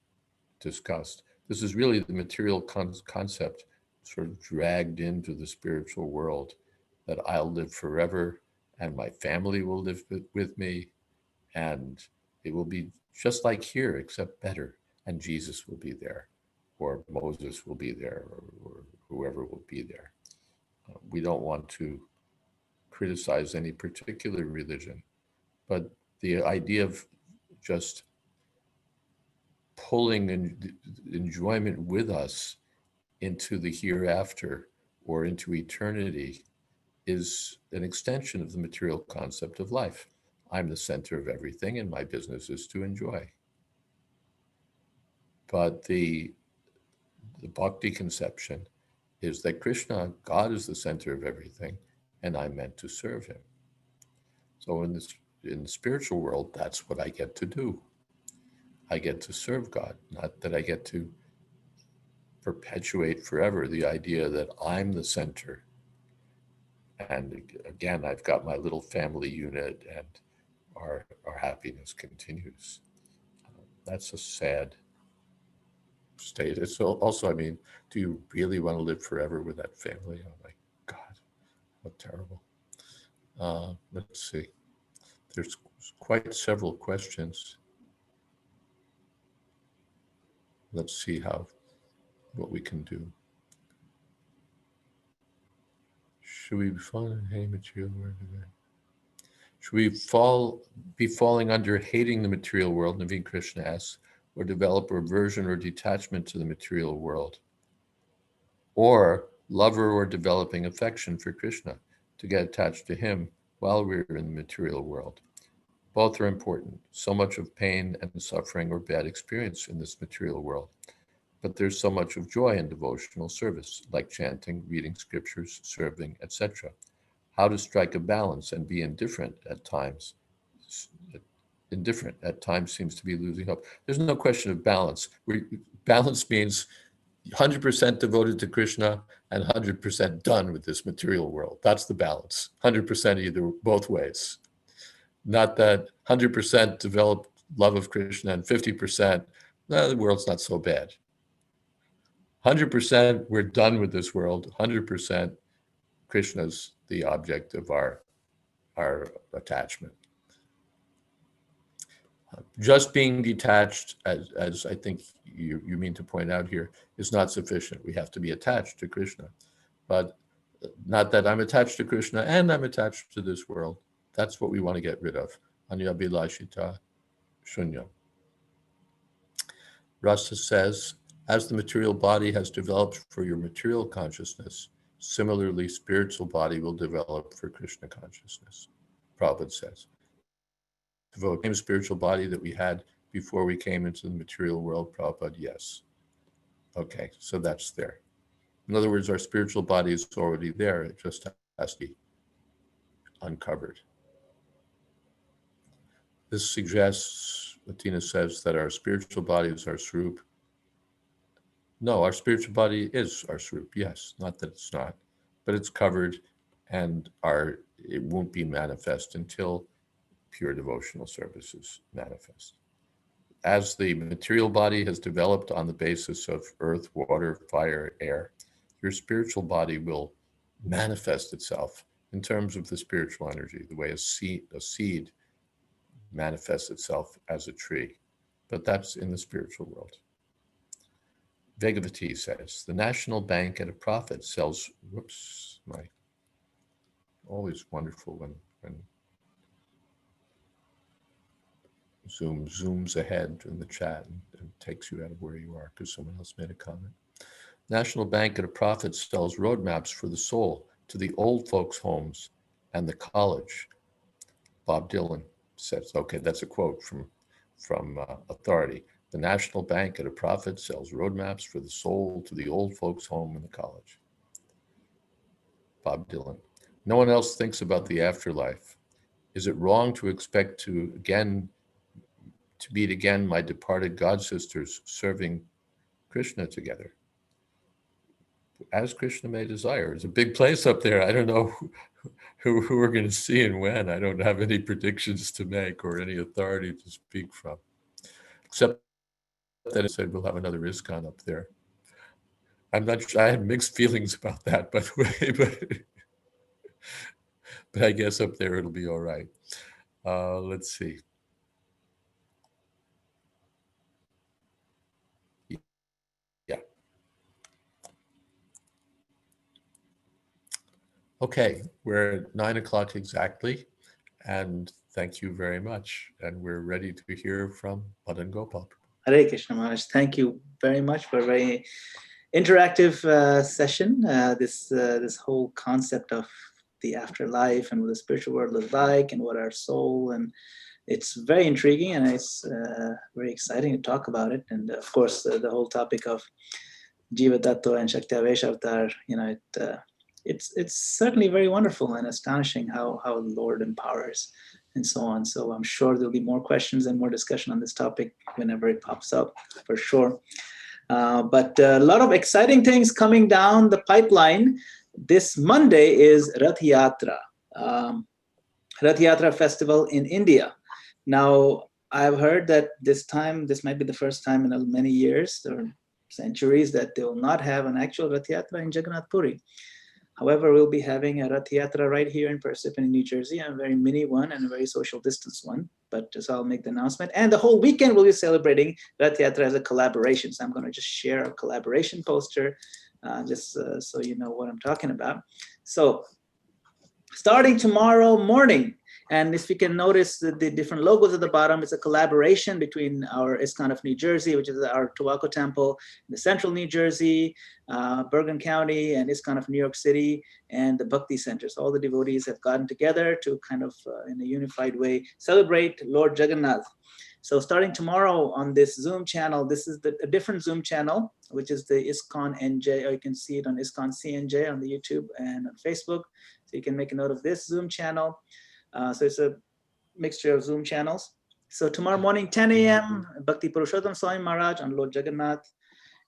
discussed. This is really the material concept sort of dragged into the spiritual world, that I'll live forever and my family will live with me, and it will be just like here, except better, and Jesus will be there, or Moses will be there, or whoever will be there. We don't want to criticize any particular religion, but the idea of just pulling enjoyment with us into the hereafter or into eternity is an extension of the material concept of life. I'm the center of everything and my business is to enjoy. But the bhakti conception is that Krishna, God, is the center of everything and I'm meant to serve him. So in the spiritual world, that's what I get to do. I get to serve God, not that I get to perpetuate forever the idea that I'm the center. And again, I've got my little family unit and our happiness continues. That's a sad state. It's also, I mean, do you really want to live forever with that family? Oh my God, how terrible. Let's see. There's quite several questions. Let's see what we can do. Should we be falling any material world? Should we be falling under hating the material world, Naveen Krishna asks, or develop aversion or detachment to the material world? Or love or developing affection for Krishna to get attached to him while we're in the material world? Both are important. So much of pain and suffering or bad experience in this material world. But there's so much of joy in devotional service, like chanting, reading scriptures, serving, etc. How to strike a balance and be indifferent at times. Indifferent at times seems to be losing hope. There's no question of balance. Balance means 100% devoted to Krishna and 100% done with this material world. That's the balance. 100% either both ways. Not that 100% develop love of Krishna and 50%, the world's not so bad. 100% we're done with this world. 100% Krishna's the object of our attachment. Just being detached, as I think you mean to point out here, is not sufficient. We have to be attached to Krishna, but not that I'm attached to Krishna and I'm attached to this world. That's what we want to get rid of. Anyabhilashita shunya. Rasa says, as the material body has developed for your material consciousness, similarly, spiritual body will develop for Krishna consciousness. Prabhupada says. Devote the same spiritual body that we had before we came into the material world, Prabhupada, yes. Okay, so that's there. In other words, our spiritual body is already there. It just has to be uncovered. This suggests, Latina says, that our spiritual body is our swarup. No, our spiritual body is our swarup, yes. Not that it's not, but it's covered and it won't be manifest until pure devotional services manifest. as the material body has developed on the basis of earth, water, fire, air, your spiritual body will manifest itself in terms of the spiritual energy, the way a seed manifests itself as a tree. But that's in the spiritual world. Vegavati says, the National Bank at a profit sells, whoops, always wonderful when Zoom zooms ahead in the chat and takes you out of where you are because someone else made a comment. National Bank at a profit sells roadmaps for the soul to the old folks' homes and the college. Bob Dylan says, okay, that's a quote from Authority. The National Bank at a profit sells roadmaps for the soul to the old folks' home and the college. Bob Dylan. No one else thinks about the afterlife. Is it wrong to expect to meet again my departed god sisters serving Krishna together? As Krishna may desire. It's a big place up there. I don't know who we're going to see and when. I don't have any predictions to make or any authority to speak from, except that it said we'll have another ISKCON up there. I'm not sure. I had mixed feelings about that, by the way, but I guess up there it'll be all right. Let's see. Yeah. Okay, we're at 9 o'clock exactly, and thank you very much. And we're ready to hear from Madan Gopal. Hare Krishna Maharaj, thank you very much for a very interactive session. This whole concept of the afterlife and what the spiritual world is like and what our soul, and it's very intriguing and it's very exciting to talk about it. And of course, the whole topic of Jayadvaita and Shakti Avesh Avatar, it's certainly very wonderful and astonishing how the Lord empowers and so on. So I'm sure there'll be more questions and more discussion on this topic whenever it pops up, for sure. But a lot of exciting things coming down the pipeline. This Monday is Rath Yatra, Rath Yatra festival in India. Now, I've heard that this might be the first time in many years or centuries that they will not have an actual Rath Yatra in Jagannath Puri. However, we'll be having a Rath Yatra right here in Parsippany, New Jersey, a very mini one and a very social distance one. But just I'll make the announcement. And the whole weekend we'll be celebrating Rath Yatra as a collaboration. So I'm going to just share a collaboration poster so you know what I'm talking about. So starting tomorrow morning, and if you can notice the different logos at the bottom, it's a collaboration between our ISKCON of New Jersey, which is our Towaco temple in the central New Jersey, Bergen County, and ISKCON of New York City, and the Bhakti Centers. All the devotees have gotten together to kind of, in a unified way, celebrate Lord Jagannath. So starting tomorrow on this Zoom channel, this is a different Zoom channel, which is the ISKCON NJ, or you can see it on ISKCON CNJ on the YouTube and on Facebook. So you can make a note of this Zoom channel. So it's a mixture of Zoom channels. So tomorrow morning, 10 a.m., Bhakti Purushottam Swami Maharaj on Lord Jagannath.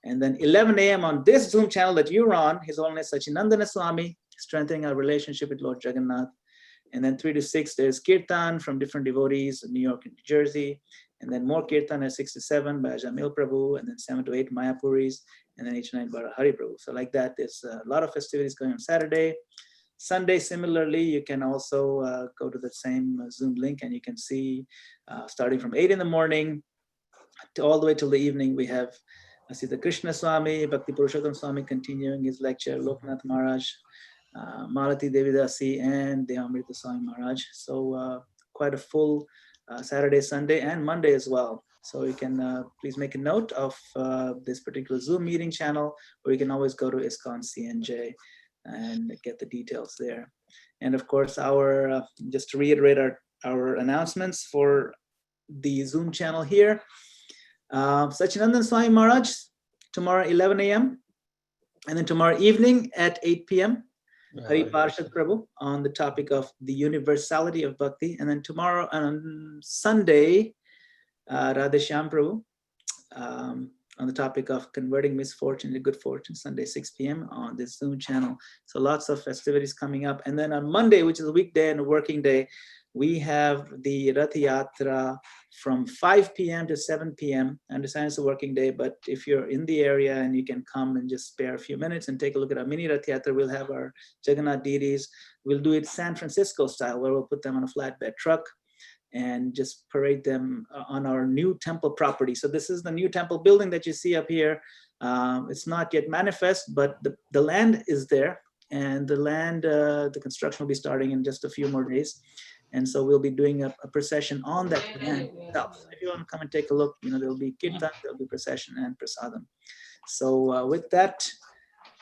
And then 11 a.m. on this Zoom channel that you're on, His Holiness Sachinandana Swami, strengthening our relationship with Lord Jagannath. And then 3 to 6, there's Kirtan from different devotees in New York and New Jersey. And then more Kirtan at 6 to 7 by Jamil Prabhu. And then 7 to 8, Mayapuris. And then 8 to 9 by Hari Prabhu. So like that, there's a lot of festivities going on Saturday. Sunday, similarly, you can also go to the same Zoom link and you can see starting from 8 in the morning to all the way till the evening, we have the Krishna Swami, Bhakti Purushottam Swami continuing his lecture, Loknath Maharaj, Malati Devidasi, and Dehamrita Swami Maharaj. So quite a full Saturday, Sunday, and Monday as well. So you can please make a note of this particular Zoom meeting channel, or you can always go to ISKCON CNJ and get the details there. And of course, just to reiterate our announcements for the Zoom channel here. Sachinandan Swami Maharaj, tomorrow 11 a.m. And then tomorrow evening at 8 p.m. Hari Parshad Prabhu on the topic of the universality of bhakti. And then tomorrow on Sunday, Radheshyam Prabhu on the topic of converting misfortune to good fortune, Sunday 6 p.m. on this Zoom channel. So lots of festivities coming up. And then on Monday, which is a weekday and a working day, we have the Rath Yatra from 5 p.m. to 7 p.m. I understand it's a working day, but if you're in the area and you can come and just spare a few minutes and take a look at our mini Rath Yatra, we'll have our Jagannath deities. We'll do it San Francisco style, where we'll put them on a flatbed truck and just parade them on our new temple property. So this is the new temple building that you see up here. It's not yet manifest, but the land is there, and the land, the construction will be starting in just a few more days. And so we'll be doing a procession on that land itself. If you want to come and take a look, there'll be kirtan, there'll be procession and prasadam. So with that,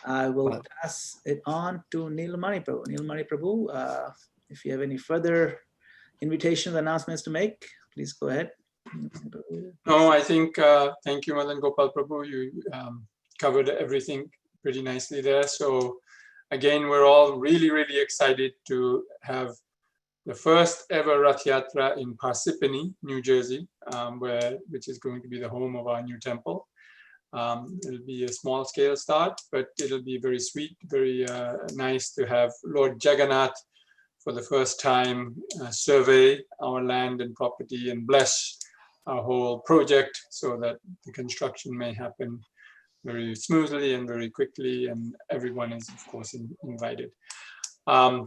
I will pass it on to Neelamani Prabhu. Neelamani Prabhu, if you have any further invitations, announcements to make, please go ahead. No, I think, thank you, Madan Gopal Prabhu. You covered everything pretty nicely there. So again, we're all really, really excited to have the first ever Rath Yatra in Parsippany, New Jersey, which is going to be the home of our new temple. It'll be a small scale start, but it'll be very sweet, very nice to have Lord Jagannath for the first time survey our land and property and bless our whole project so that the construction may happen very smoothly and very quickly, and everyone is of course invited.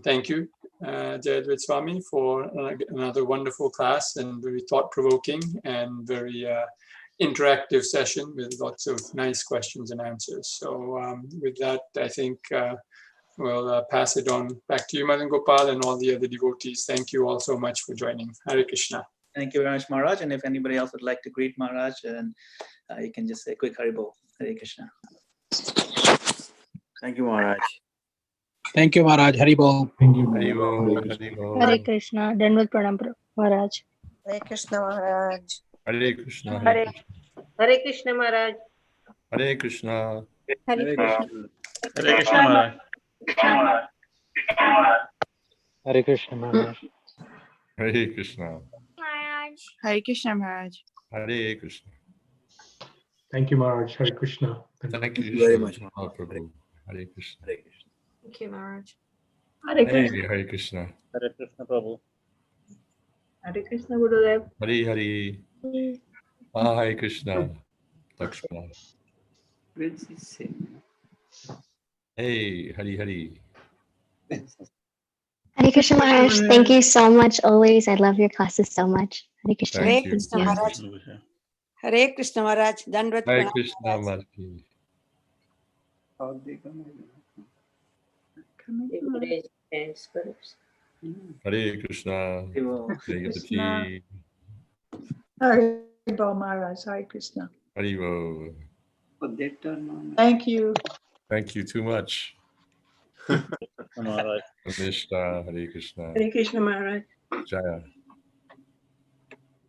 Thank you, Jayadvaita Swami, for another wonderful class and very thought-provoking and very interactive session with lots of nice questions and answers. So with that, I think we'll pass it on back to you, Madan Gopal, and all the other devotees. Thank you all so much for joining. Hare Krishna. Thank you very much, Maharaj. And if anybody else would like to greet Maharaj, and you can just say a quick Haribol. Hare Krishna. Thank you, Maharaj. Thank you, Maharaj. Haribol. Hare Krishna. Dandavat Pranam Maharaj. Hare Krishna Maharaj. Hare Krishna. Hare Krishna Maharaj. Hare Krishna. Hare Krishna. Hare Krishna, Maharaj. Hare Krishna, Maharaj. Hare Krishna. Hare Krishna Maharaj. Hare Krishna. Thank you, Maharaj. Hare Krishna. Thank you very much, Prabhu. Hare Krishna. Thank you Maharaj. Hare Krishna. Hare Krishna, Prabhu. Hare Krishna Gurudev. Hare Hare. Hare Krishna. Lakshmana. Hey, Hare Hare. Hare Krishna Maharaj, thank you so much always. I love your classes so much. Hare Krishna. Thank Hare you. Krishna Maharaj. Hare Krishna Maharaj. Dandavat Hare Pranam Krishna Maharaj. Hare Krishna. Jayadvaita. Haribol Maharaj. Hare Krishna. Haribo. Thank you. Thank you too much. Maharaj. Nishta. Hare Krishna. Hare Krishna Maharaj. Jaya.